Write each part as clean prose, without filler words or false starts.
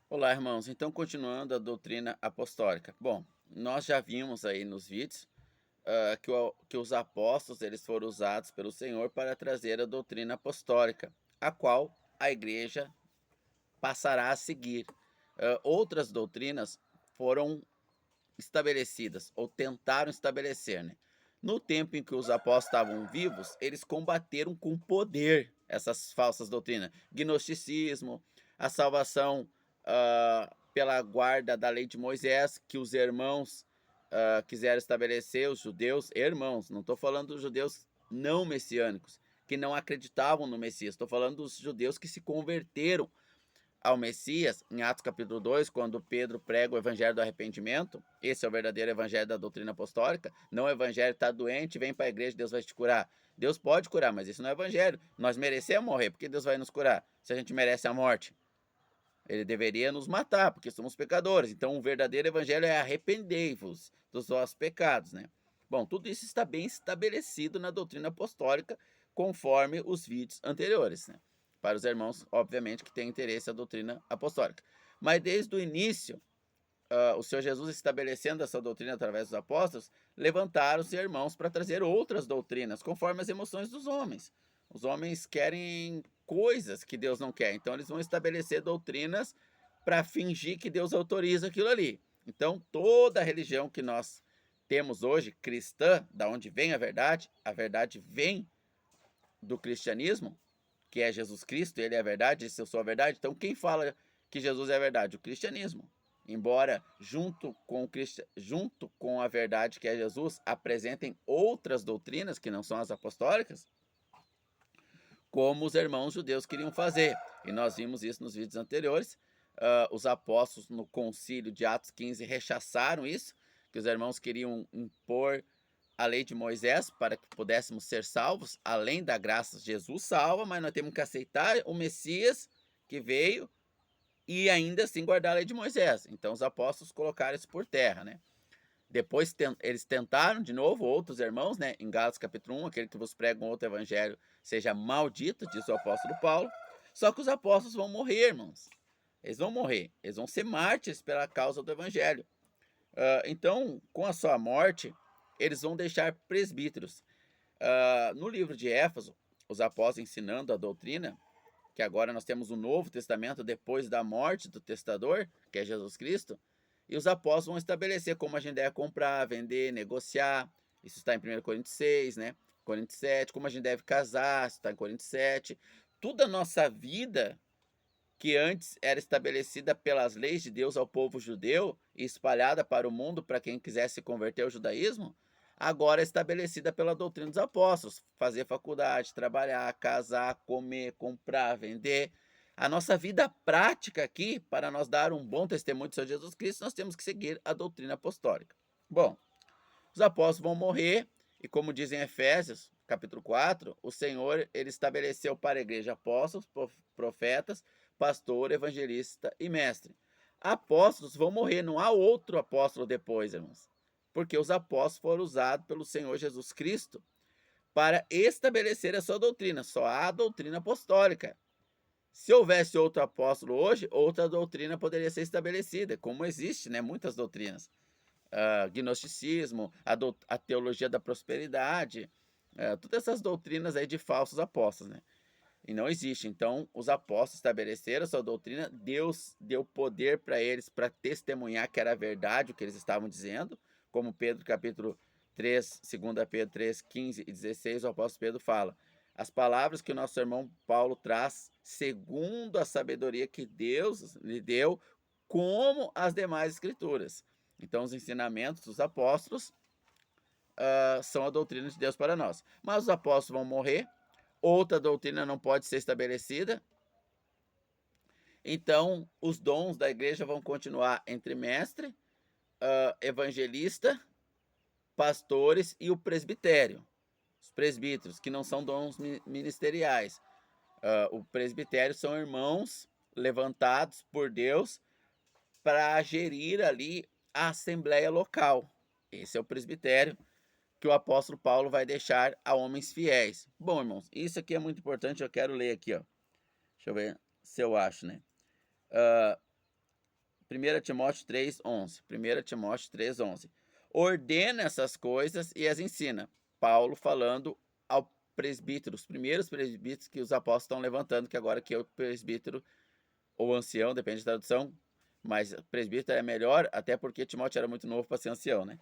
Olá, irmãos. Então, continuando a doutrina apostólica. Bom, nós já vimos aí nos vídeos que os apóstolos eles foram usados pelo Senhor para trazer a doutrina apostólica, a qual a igreja passará a seguir. Outras doutrinas foram estabelecidas ou tentaram estabelecer, né? No tempo em que os apóstolos estavam vivos, eles combateram com poder essas falsas doutrinas. Gnosticismo, a salvação pela guarda da lei de Moisés, que os irmãos quiseram estabelecer, os judeus, irmãos, não estou falando dos judeus não messiânicos, que não acreditavam no Messias, estou falando dos judeus que se converteram ao Messias, em Atos capítulo 2, quando Pedro prega o evangelho do arrependimento. Esse é o verdadeiro evangelho da doutrina apostólica. Não o evangelho está doente, vem para a igreja, Deus vai te curar. Deus pode curar, mas isso não é evangelho. Nós merecemos morrer, porque Deus vai nos curar se a gente merece a morte? Ele deveria nos matar, porque somos pecadores. Então o verdadeiro evangelho é arrependei-vos dos vossos pecados, né? Bom, tudo isso está bem estabelecido na doutrina apostólica, conforme os vídeos anteriores, né? Para os irmãos, obviamente, que têm interesse na doutrina apostólica. Mas desde o início, o Senhor Jesus estabelecendo essa doutrina através dos apóstolos, levantaram os irmãos para trazer outras doutrinas, conforme as emoções dos homens. Os homens querem coisas que Deus não quer, então eles vão estabelecer doutrinas para fingir que Deus autoriza aquilo ali. Então, toda a religião que nós temos hoje, cristã, da onde vem a verdade vem do cristianismo, que é Jesus Cristo, ele é a verdade, esse eu sou a verdade. Então, quem fala que Jesus é a verdade? O cristianismo. Embora, junto com a verdade que é Jesus, apresentem outras doutrinas que não são as apostólicas, como os irmãos judeus queriam fazer. E nós vimos isso nos vídeos anteriores. Os apóstolos, no concílio de Atos 15, rechaçaram isso, que os irmãos queriam impor a lei de Moisés para que pudéssemos ser salvos, além da graça, Jesus salva, mas nós temos que aceitar o Messias que veio e ainda assim guardar a lei de Moisés. Então os apóstolos colocaram isso por terra, né? Depois eles tentaram de novo, outros irmãos, né? Em Gálatas capítulo 1, aquele que vos prega um outro evangelho seja maldito, diz o apóstolo Paulo. Só que os apóstolos vão morrer, irmãos. Eles vão morrer, eles vão ser mártires pela causa do evangelho. Então, com a sua morte, eles vão deixar presbíteros. No livro de Éfeso, os apóstolos ensinando a doutrina, que agora nós temos o Novo Testamento depois da morte do testador, que é Jesus Cristo, e os apóstolos vão estabelecer como a gente deve comprar, vender, negociar. Isso está em 1 Coríntios 6, né? Coríntios 7, como a gente deve casar, isso está em Coríntios 7. Toda a nossa vida, que antes era estabelecida pelas leis de Deus ao povo judeu e espalhada para o mundo para quem quisesse se converter ao judaísmo, agora é estabelecida pela doutrina dos apóstolos. Fazer faculdade, trabalhar, casar, comer, comprar, vender. A nossa vida prática aqui, para nós dar um bom testemunho do Senhor Jesus Cristo, nós temos que seguir a doutrina apostólica. Bom, os apóstolos vão morrer e, como dizem Efésios, capítulo 4, o Senhor ele estabeleceu para a igreja apóstolos, profetas, pastor, evangelista e mestre. Apóstolos vão morrer, não há outro apóstolo depois, irmãos. Porque os apóstolos foram usados pelo Senhor Jesus Cristo para estabelecer a sua doutrina. Só há a doutrina apostólica. Se houvesse outro apóstolo hoje, outra doutrina poderia ser estabelecida, como existe, né, muitas doutrinas. Gnosticismo, a teologia da prosperidade, todas essas doutrinas aí de falsos apóstolos, né? E não existe. Então, os apóstolos estabeleceram a sua doutrina, Deus deu poder para eles para testemunhar que era verdade o que eles estavam dizendo, como Pedro capítulo 3, 2 Pedro 3, 15 e 16, o apóstolo Pedro fala: as palavras que o nosso irmão Paulo traz, segundo a sabedoria que Deus lhe deu, como as demais escrituras. Então, os ensinamentos dos apóstolos são a doutrina de Deus para nós. Mas os apóstolos vão morrer, outra doutrina não pode ser estabelecida. Então, os dons da igreja vão continuar entre mestre, evangelista, pastores e o presbitério. Os presbíteros, que não são dons ministeriais. O presbitério são irmãos levantados por Deus para gerir ali a assembleia local. Esse é o presbitério que o apóstolo Paulo vai deixar a homens fiéis. Bom, irmãos, isso aqui é muito importante, eu quero ler aqui, ó. Deixa eu ver se eu acho, né? 1 Timóteo 3:11. 1 Timóteo 3:11. Ordena essas coisas e as ensina. Paulo falando ao presbítero, os primeiros presbíteros que os apóstolos estão levantando, que agora que é o presbítero ou ancião, depende da tradução, mas presbítero é melhor, até porque Timóteo era muito novo para ser ancião, né?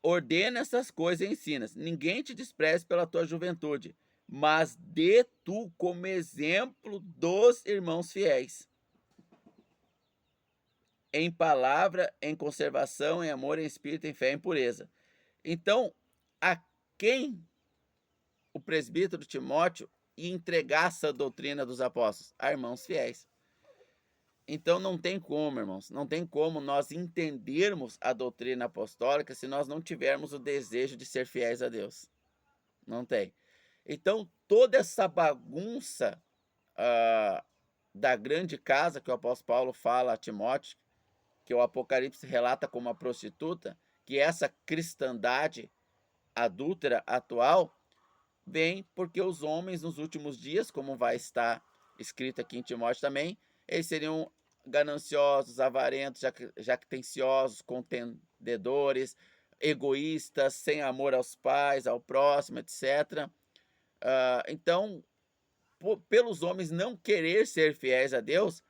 Ordena essas coisas e ensina. Ninguém te despreze pela tua juventude, mas dê tu como exemplo dos irmãos fiéis. Em palavra, em conservação, em amor, em espírito, em fé, em pureza. Então, a quem o presbítero Timóteo ia entregar essa doutrina dos apóstolos? A irmãos fiéis. Então não tem como, irmãos, não tem como nós entendermos a doutrina apostólica se nós não tivermos o desejo de ser fiéis a Deus. Não tem. Então toda essa bagunça da grande casa que o apóstolo Paulo fala a Timóteo, que o Apocalipse relata como uma prostituta, que essa cristandade adúltera atual, vem porque os homens nos últimos dias, como vai estar escrito aqui em Timóteo também, eles seriam gananciosos, avarentos, jactanciosos, contendedores, egoístas, sem amor aos pais, ao próximo, etc. Então, pelos homens não querer ser fiéis a Deus,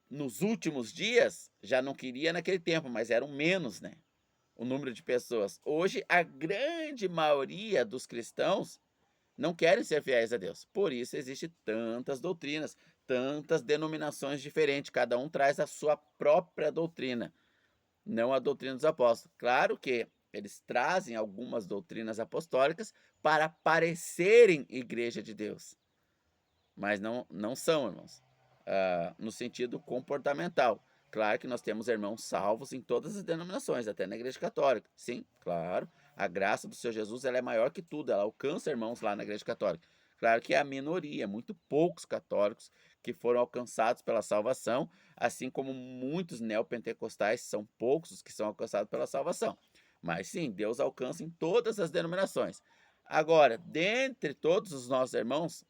nos últimos dias, já não queria naquele tempo, mas eram menos, né? O número de pessoas. Hoje, a grande maioria dos cristãos não querem ser fiéis a Deus. Por isso existem tantas doutrinas, tantas denominações diferentes. Cada um traz a sua própria doutrina, não a doutrina dos apóstolos. Claro que eles trazem algumas doutrinas apostólicas para parecerem igreja de Deus, mas não são, irmãos, no sentido comportamental. Claro que nós temos irmãos salvos em todas as denominações, até na igreja católica. Sim, claro. A graça do Senhor Jesus, ela é maior que tudo. Ela alcança irmãos lá na igreja católica. Claro que é a minoria, muito poucos católicos que foram alcançados pela salvação, assim como muitos neopentecostais, são poucos os que são alcançados pela salvação. Mas sim, Deus alcança em todas as denominações. Agora, dentre todos os nossos irmãos,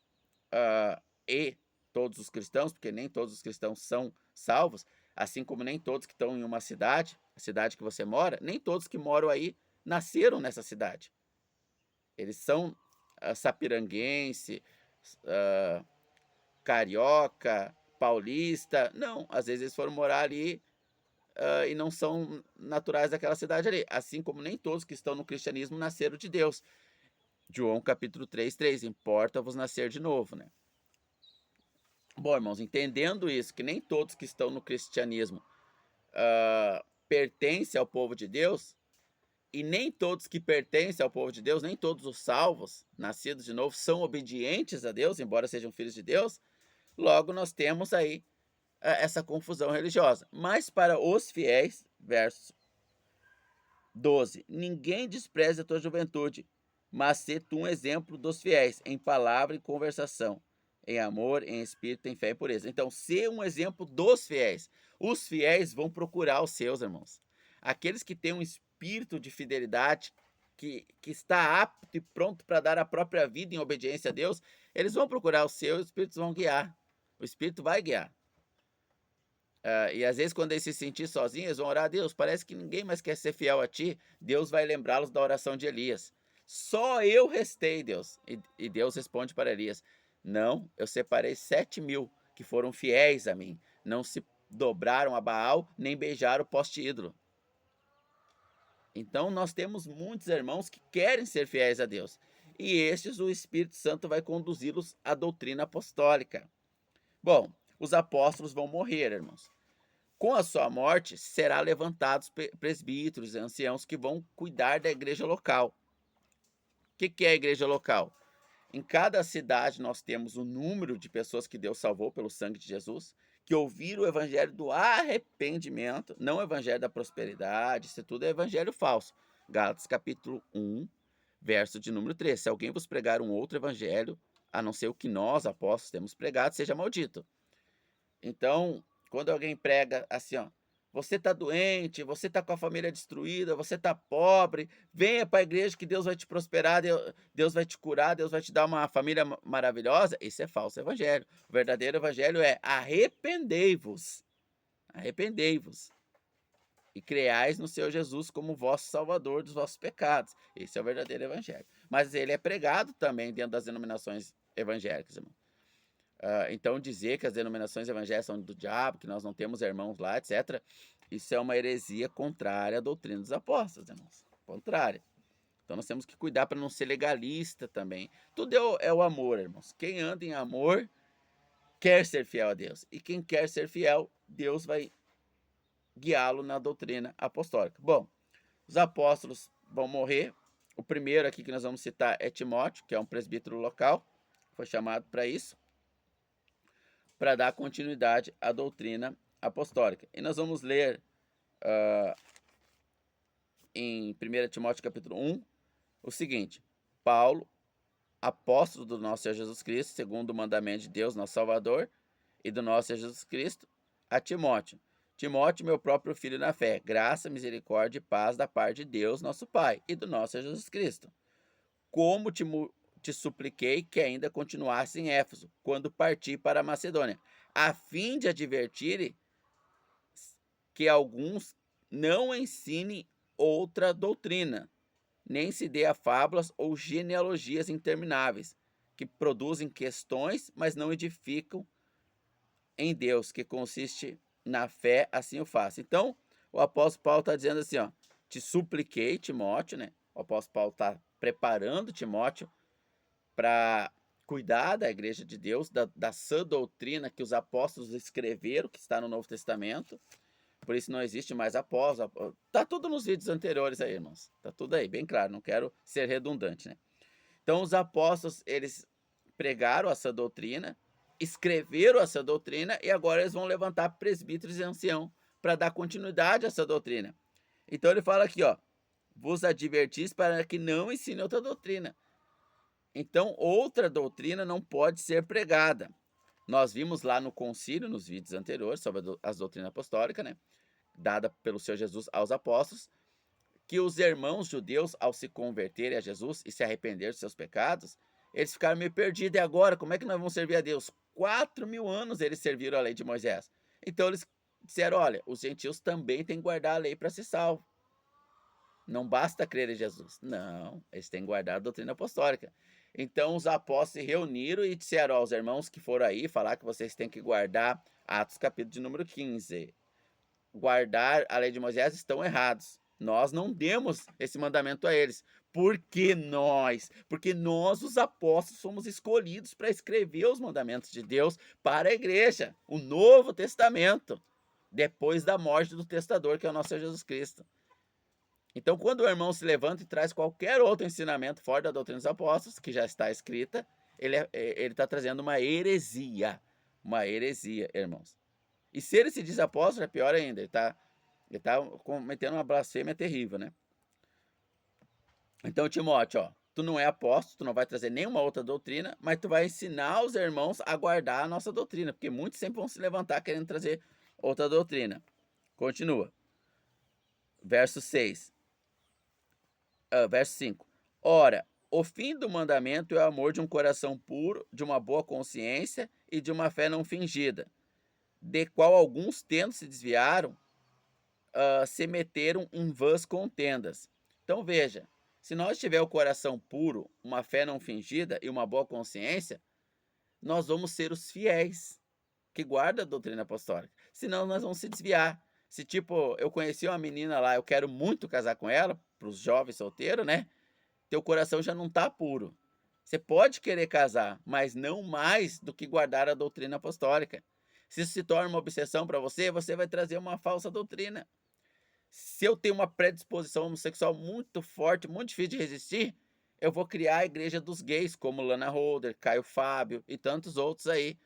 e todos os cristãos, porque nem todos os cristãos são salvos, assim como nem todos que estão em uma cidade, a cidade que você mora, nem todos que moram aí nasceram nessa cidade. Eles são sapiranguense, carioca, paulista. Não, às vezes eles foram morar ali e não são naturais daquela cidade ali. Assim como nem todos que estão no cristianismo nasceram de Deus. João capítulo 3:3, importa-vos nascer de novo, né? Bom, irmãos, entendendo isso, que nem todos que estão no cristianismo pertencem ao povo de Deus, e nem todos que pertencem ao povo de Deus, nem todos os salvos, nascidos de novo, são obedientes a Deus, embora sejam filhos de Deus, logo nós temos aí essa confusão religiosa. Mas para os fiéis, verso 12, ninguém despreze a tua juventude, mas sê tu um exemplo dos fiéis, em palavra e conversação, em amor, em espírito, em fé e pureza. Então, ser um exemplo dos fiéis. Os fiéis vão procurar os seus, irmãos. Aqueles que têm um espírito de fidelidade, que está apto e pronto para dar a própria vida em obediência a Deus, eles vão procurar os seus, os espíritos vão guiar. O Espírito vai guiar. E às vezes, quando eles se sentir sozinhos, eles vão orar a Deus. Parece que ninguém mais quer ser fiel a ti. Deus vai lembrá-los da oração de Elias. Só eu restei, Deus. E Deus responde para Elias: não, eu separei 7.000 que foram fiéis a mim. Não se dobraram a Baal, nem beijaram o poste ídolo. Então, nós temos muitos irmãos que querem ser fiéis a Deus. E estes, o Espírito Santo vai conduzi-los à doutrina apostólica. Bom, os apóstolos vão morrer, irmãos. Com a sua morte, será levantados presbíteros e anciãos que vão cuidar da igreja local. O que é a igreja local? Em cada cidade nós temos o número de pessoas que Deus salvou pelo sangue de Jesus, que ouviram o evangelho do arrependimento, não o evangelho da prosperidade, isso tudo é evangelho falso. Gálatas capítulo 1, verso de número 3. Se alguém vos pregar um outro evangelho, a não ser o que nós, apóstolos, temos pregado, seja maldito. Então, quando alguém prega assim, você está doente, você está com a família destruída, você está pobre, venha para a igreja que Deus vai te prosperar, Deus vai te curar, Deus vai te dar uma família maravilhosa. Isso é falso evangelho. O verdadeiro evangelho é arrependei-vos, arrependei-vos e creais no Senhor Jesus como vosso Salvador dos vossos pecados. Esse é o verdadeiro evangelho. Mas ele é pregado também dentro das denominações evangélicas, irmão. Então dizer que as denominações evangélicas são do diabo, que nós não temos irmãos lá, etc., isso é uma heresia contrária à doutrina dos apóstolos, irmãos. Contrária. Então nós temos que cuidar para não ser legalista também. Tudo é o amor, irmãos. Quem anda em amor quer ser fiel a Deus. E quem quer ser fiel, Deus vai guiá-lo na doutrina apostólica. Bom, os apóstolos vão morrer. O primeiro aqui que nós vamos citar é Timóteo, que é um presbítero local, foi chamado para isso, para dar continuidade à doutrina apostólica. E nós vamos ler em 1 Timóteo capítulo 1 o seguinte: Paulo, apóstolo do nosso Senhor Jesus Cristo, segundo o mandamento de Deus, nosso Salvador, e do nosso Senhor Jesus Cristo, a Timóteo. Timóteo, meu próprio filho na fé, graça, misericórdia e paz da parte de Deus, nosso Pai, e do nosso Senhor Jesus Cristo. Como te supliquei que ainda continuasse em Éfeso, quando parti para a Macedônia, a fim de advertir que alguns não ensinem outra doutrina, nem se dê a fábulas ou genealogias intermináveis, que produzem questões, mas não edificam em Deus, que consiste na fé, assim o faça. Então, o apóstolo Paulo está dizendo assim, ó, te supliquei, Timóteo, né? O apóstolo Paulo está preparando Timóteo para cuidar da igreja de Deus, da sã doutrina que os apóstolos escreveram, que está no Novo Testamento. Por isso não existe mais apóstolo. Tá tudo nos vídeos anteriores aí, irmãos. Tá tudo aí, bem claro, não quero ser redundante, né? Então, os apóstolos, eles pregaram essa doutrina, escreveram essa doutrina e agora eles vão levantar presbíteros e anciãos para dar continuidade a essa doutrina. Então ele fala aqui, ó, vos advertis para que não ensine outra doutrina. Então outra doutrina não pode ser pregada. Nós vimos lá no concílio, nos vídeos anteriores, sobre as doutrinas apostólicas, né, dada pelo Senhor Jesus aos apóstolos, que os irmãos judeus, ao se converterem a Jesus e se arrepender dos seus pecados, eles ficaram meio perdidos. E agora, como é que nós vamos servir a Deus? 4.000 anos eles serviram a lei de Moisés. Então eles disseram, olha, os gentios também têm que guardar a lei para ser salvo. Não basta crer em Jesus. Não, eles têm que guardar a doutrina apostólica. Então os apóstolos se reuniram e disseram aos irmãos que foram aí falar que vocês têm que guardar Atos capítulo de número 15. Guardar a lei de Moisés, estão errados. Nós não demos esse mandamento a eles. Porque nós, os apóstolos, fomos escolhidos para escrever os mandamentos de Deus para a igreja, o Novo Testamento, depois da morte do testador, que é o nosso Senhor Jesus Cristo. Então, quando o irmão se levanta e traz qualquer outro ensinamento fora da doutrina dos apóstolos, que já está escrita, ele está trazendo uma heresia, irmãos. E se ele se diz apóstolo, é pior ainda, ele está cometendo uma blasfêmia terrível, né? Então, Timóteo, ó, tu não é apóstolo, tu não vai trazer nenhuma outra doutrina, mas tu vai ensinar os irmãos a guardar a nossa doutrina, porque muitos sempre vão se levantar querendo trazer outra doutrina. Continua. Verso 6. Verso 5. Ora, o fim do mandamento é o amor de um coração puro, de uma boa consciência e de uma fé não fingida, de qual alguns, tendo se desviaram, se meteram em vãs contendas. Então veja, se nós tiver o coração puro, uma fé não fingida e uma boa consciência, nós vamos ser os fiéis que guardam a doutrina apostólica. Senão nós vamos se desviar. Se tipo, eu conheci uma menina lá, eu quero muito casar com ela, para os jovens solteiros, né? Teu coração já não está puro. Você pode querer casar, mas não mais do que guardar a doutrina apostólica. Se isso se torna uma obsessão para você, você vai trazer uma falsa doutrina. Se eu tenho uma predisposição homossexual muito forte, muito difícil de resistir, eu vou criar a igreja dos gays, como Lana Holder, Caio Fábio e tantos outros aí,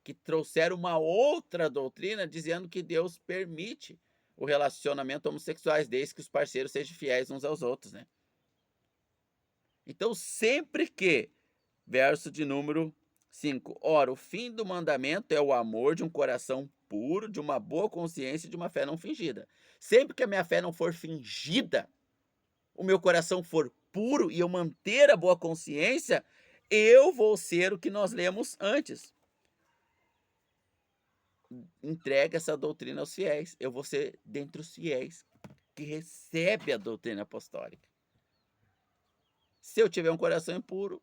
que trouxeram uma outra doutrina dizendo que Deus permite o relacionamento homossexuais, desde que os parceiros sejam fiéis uns aos outros, né? Então, sempre que, verso de número 5. Ora, o fim do mandamento é o amor de um coração puro, de uma boa consciência e de uma fé não fingida. Sempre que a minha fé não for fingida, o meu coração for puro e eu manter a boa consciência, eu vou ser o que nós lemos antes. Entrega essa doutrina aos fiéis. Eu vou ser dentre os fiéis que recebe a doutrina apostólica. Se eu tiver um coração impuro,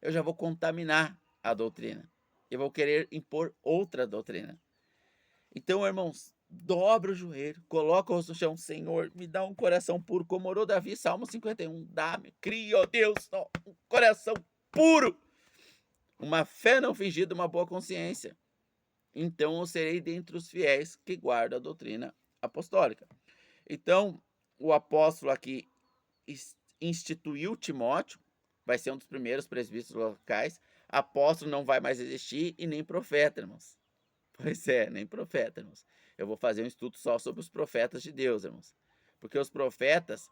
eu já vou contaminar a doutrina. Eu vou querer impor outra doutrina. Então, irmãos, dobra o joelho, coloca o rosto no chão. Senhor, me dá um coração puro, como orou Davi, Salmo 51. Dá-me, cria, ó Deus, um coração puro, uma fé não fingida, uma boa consciência. Então eu serei dentre os fiéis que guardam a doutrina apostólica. Então, o apóstolo aqui instituiu Timóteo, vai ser um dos primeiros presbíteros locais. Apóstolo não vai mais existir e nem profeta, irmãos. Pois é, nem profeta, irmãos. Eu vou fazer um estudo só sobre os profetas de Deus, irmãos. Porque os profetas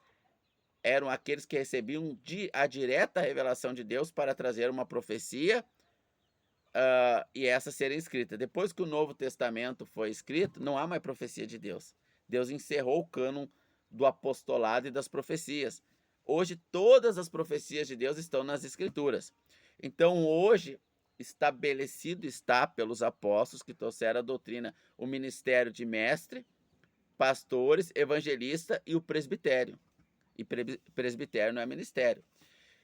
eram aqueles que recebiam a direta revelação de Deus para trazer uma profecia e essa ser escrita. Depois que o Novo Testamento foi escrito, não há mais profecia de Deus. Deus encerrou o cânon do apostolado e das profecias. Hoje, todas as profecias de Deus estão nas Escrituras. Então, hoje, estabelecido está pelos apóstolos que trouxeram a doutrina, o ministério de mestre, pastores, evangelista e o presbitério. E presbitério não é ministério.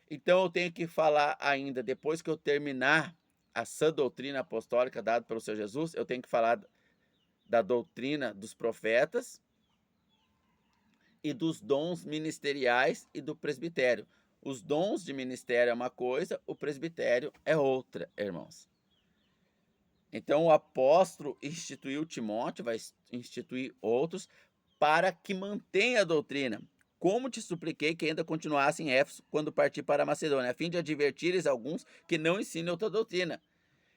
Então, eu tenho que falar ainda, depois que eu terminar a sã doutrina apostólica dada pelo Senhor Jesus, eu tenho que falar da doutrina dos profetas e dos dons ministeriais e do presbitério. Os dons de ministério é uma coisa, o presbitério é outra, irmãos. Então o apóstolo instituiu Timóteo, vai instituir outros, para que mantenha a doutrina. Como te supliquei que ainda continuasse em Éfeso quando parti para a Macedônia, a fim de advertires alguns que não ensinem outra doutrina.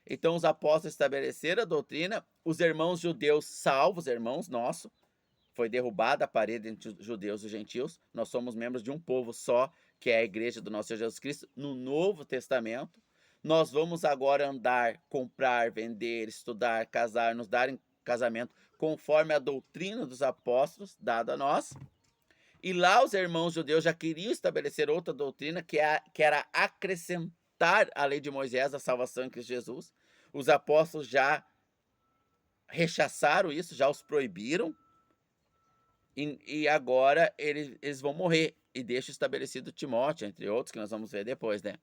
Então os apóstolos estabeleceram a doutrina, os irmãos judeus salvos, irmãos nossos, foi derrubada a parede entre os judeus e os gentios, nós somos membros de um povo só, que é a igreja do nosso Senhor Jesus Cristo, no Novo Testamento. Nós vamos agora andar, comprar, vender, estudar, casar, nos dar em casamento, conforme a doutrina dos apóstolos dada a nós. E lá os irmãos judeus já queriam estabelecer outra doutrina, que era acrescentar à lei de Moisés a salvação em Cristo Jesus. Os apóstolos já rechaçaram isso, já os proibiram. E agora eles vão morrer. E deixa estabelecido Timóteo, entre outros, que nós vamos ver depois, né?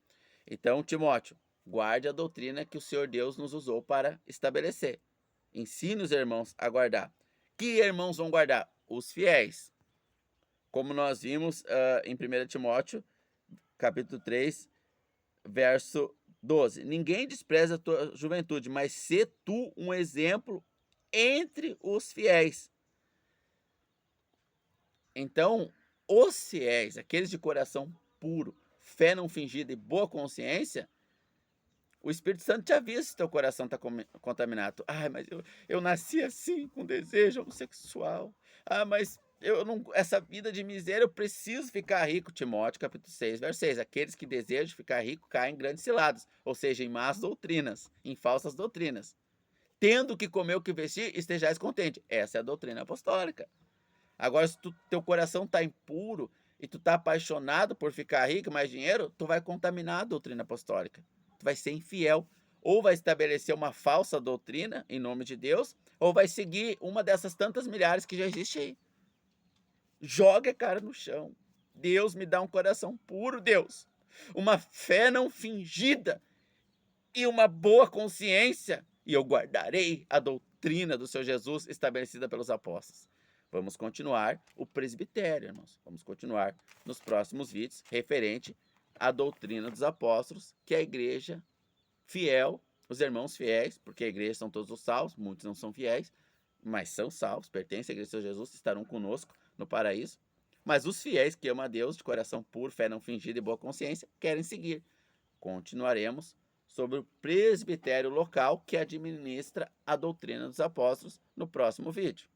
Então, Timóteo, guarde a doutrina que o Senhor Deus nos usou para estabelecer. Ensine os irmãos a guardar. Que irmãos vão guardar? Os fiéis. Como nós vimos em 1 Timóteo, capítulo 3, verso 12. Ninguém despreza a tua juventude, mas sê tu um exemplo entre os fiéis. Então, os fiéis, aqueles de coração puro, fé não fingida e boa consciência, o Espírito Santo te avisa se teu coração está contaminado. Ah, mas eu nasci assim, com desejo homossexual. Ah, mas eu não, essa vida de miséria, eu preciso ficar rico. Timóteo, capítulo 6, verso 6. Aqueles que desejam ficar rico caem em grandes ciladas, ou seja, em más doutrinas, em falsas doutrinas. Tendo que comer o que vestir, estejais contente. Essa é a doutrina apostólica. Agora, se teu coração está impuro e tu está apaixonado por ficar rico, mais dinheiro, tu vai contaminar a doutrina apostólica. Tu vai ser infiel. Ou vai estabelecer uma falsa doutrina em nome de Deus, ou vai seguir uma dessas tantas milhares que já existe aí. Joga a cara no chão. Deus, me dá um coração puro, Deus. Uma fé não fingida e uma boa consciência, e eu guardarei a doutrina do Senhor Jesus estabelecida pelos apóstolos. Vamos continuar o presbitério, irmãos. Vamos continuar nos próximos vídeos referente à doutrina dos apóstolos, que é a igreja fiel, os irmãos fiéis, porque a igreja são todos os salvos, muitos não são fiéis, mas são salvos, pertencem à igreja do Senhor Jesus, estarão conosco no paraíso. Mas os fiéis que amam a Deus de coração puro, fé não fingida e boa consciência, querem seguir. Continuaremos sobre o presbitério local que administra a doutrina dos apóstolos no próximo vídeo.